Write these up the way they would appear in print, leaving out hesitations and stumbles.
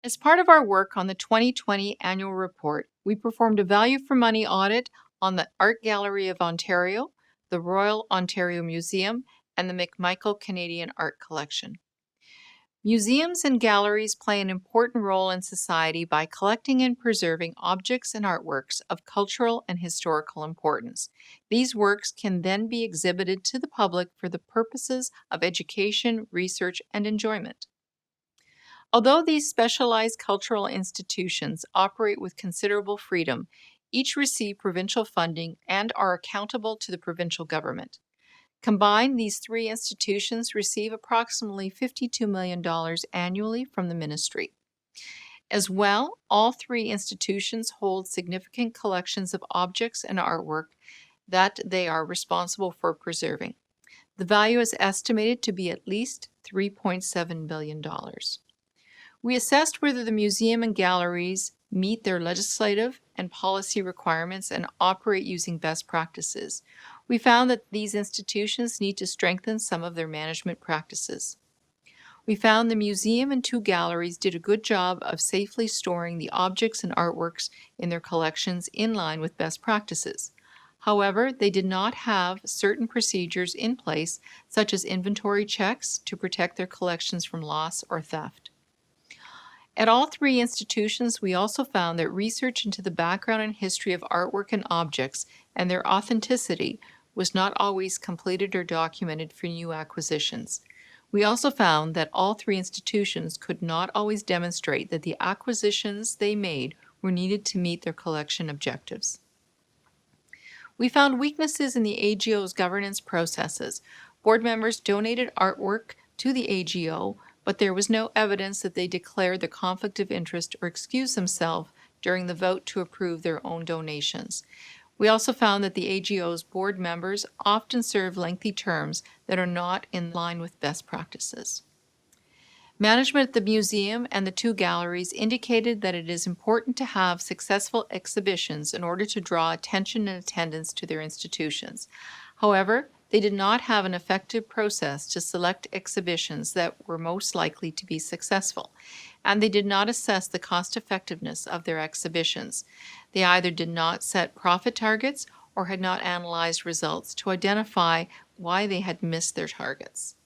As part of our work on the 2020 annual report, we performed a value for money audit on the Art Gallery of Ontario, the Royal Ontario Museum, and the McMichael Canadian Art Collection. Museums and galleries play an important role in society by collecting and preserving objects and artworks of cultural and historical importance. These works can then be exhibited to the public for the purposes of education, research, and enjoyment. Although these specialized cultural institutions operate with considerable freedom, each receive provincial funding and are accountable to the provincial government. Combined, these three institutions receive approximately $52 million annually from the ministry. As well, all three institutions hold significant collections of objects and artwork that they are responsible for preserving. The value is estimated to be at least $3.7 billion. We assessed whether the museum and galleries meet their legislative and policy requirements and operate using best practices. We found that these institutions need to strengthen some of their management practices. We found the museum and two galleries did a good job of safely storing the objects and artworks in their collections in line with best practices. However, they did not have certain procedures in place, such as inventory checks, to protect their collections from loss or theft. At all three institutions, we also found that research into the background and history of artwork and objects and their authenticity was not always completed or documented for new acquisitions. We also found that all three institutions could not always demonstrate that the acquisitions they made were needed to meet their collection objectives. We found weaknesses in the AGO's governance processes. Board members donated artwork to the AGO, but there was no evidence that they declared the conflict of interest or excused themselves during the vote to approve their own donations. We also found that the AGO's board members often serve lengthy terms that are not in line with best practices. Management at the museum and the two galleries indicated that it is important to have successful exhibitions in order to draw attention and attendance to their institutions. However, they did not have an effective process to select exhibitions that were most likely to be successful, and they did not assess the cost-effectiveness of their exhibitions. They either did not set profit targets or had not analyzed results to identify why they had missed their targets.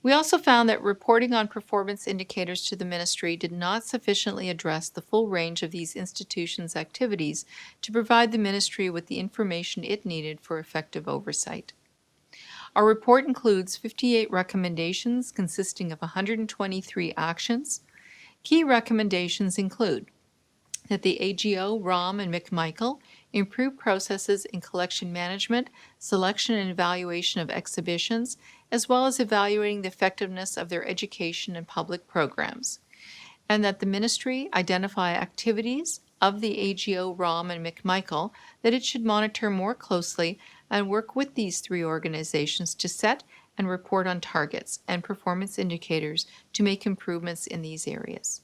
We also found that reporting on performance indicators to the ministry did not sufficiently address the full range of these institutions' activities to provide the ministry with the information it needed for effective oversight. Our report includes 58 recommendations consisting of 123 actions. Key recommendations include that the AGO, ROM, and McMichael improve processes in collection management, selection and evaluation of exhibitions, as well as evaluating the effectiveness of their education and public programs, and that the ministry identify activities of the AGO, ROM, and McMichael that it should monitor more closely and work with these three organizations to set and report on targets and performance indicators to make improvements in these areas.